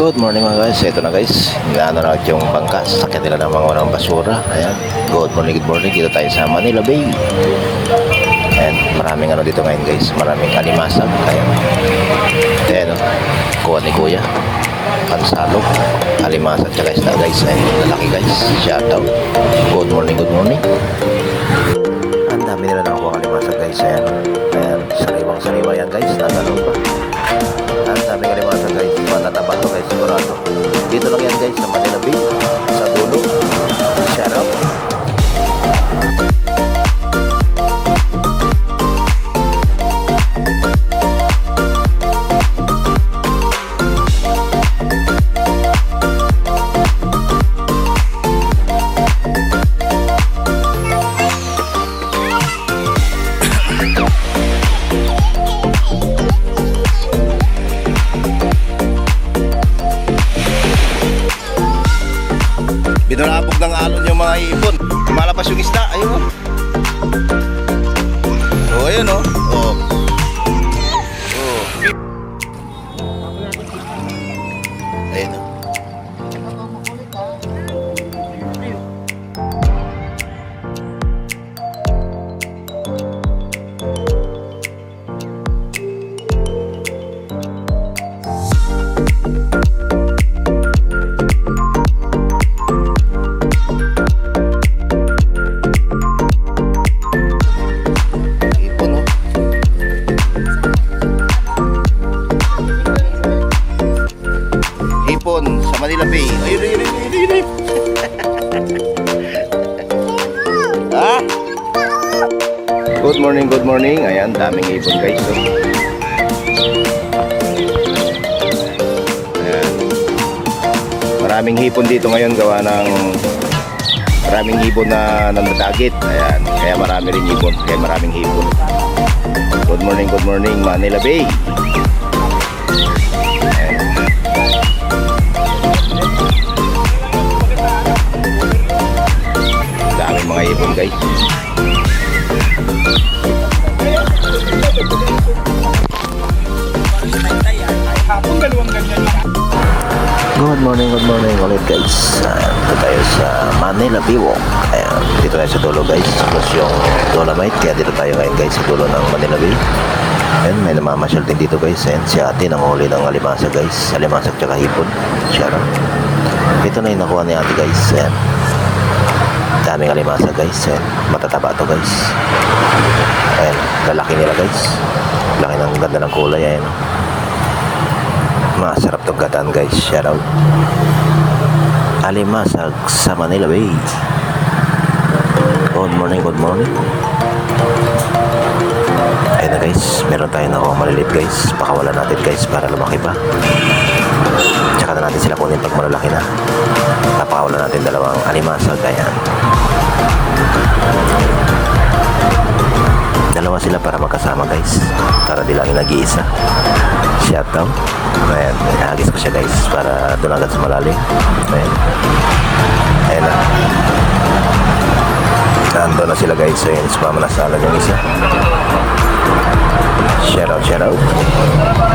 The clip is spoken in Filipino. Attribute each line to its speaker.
Speaker 1: Good morning mga guys. Ito na guys. Inaano na yung bangka. Sasakyan nila ng mga walang basura. Ayan. Good morning, good morning. Dito tayo sa Manila Bay. Ayan. Maraming ano dito ngayon guys. Maraming alimasag. Ayan. Ayan o. Kuha ni Kuya. Pansalog. Alimasag tsaka isda guys. Ayan. Lalaki guys. Shout out. Good morning, good morning. Ang dami nila nakuha alimasag guys. Ayan. Ayan. Sariwang-sariwa yan guys. Nagalong pa. Ang daming alimasag guys, matataba to guys sigurado. Dito lang yan guys sa Manila Bay, sa dulo. Shout out. Binurabog ng alon yung mga ibon. Lumalabas yung isda. Ayun o. O, ayun o. O. Ayun o. Hipon sa Manila Bay. Ayun. Ha? Good morning, good morning. Ayan, daming hipon guys. So. Ayan. Maraming hipon dito ngayon gawa ng maraming hipon na nandadagit. Ayan, kaya marami rin hipon. Kaya maraming hipon. Good morning, Manila Bay. Mga ibon guys. Good morning ulit guys. Dito tayo sa Manila Bay Walk. Ayan, dito tayo sa dulo guys. Plus yung Dolomite. Kaya dito tayo ngayon guys sa dulo ng Manila Bay. Ayan, may namamasyal din dito guys. Ayan, si ate nanguhuli ng alimasag guys. Alimasag tsaka hipon. Shara. Ito na yung nakuha ni ate guys. Ayan. Daming alimasa guys. Ayan. Matataba to guys. Ayan. Lalaki nila guys. Laki ng ganda ng kulay. Ayan. Masarap to gataan guys. Shout out. Alimasag sa Manila Bay. Good morning. Ayan na guys. Meron tayo na malilit guys. Pakawalan natin guys para lumaki pa. Tsaka na natin sila kunin pag malalaki na. Napakawalan natin dalawang alimasag. Ayan. Dalawa sila para magkasama guys. Para di lang nag-iisa. Shout out. Ayan. Ihagis ko siya guys. Para doon agad sa malalim. Ayan. Ayan na. Nando na sila guys. Ayan. Sumama na sa alam yung isa. Shout out.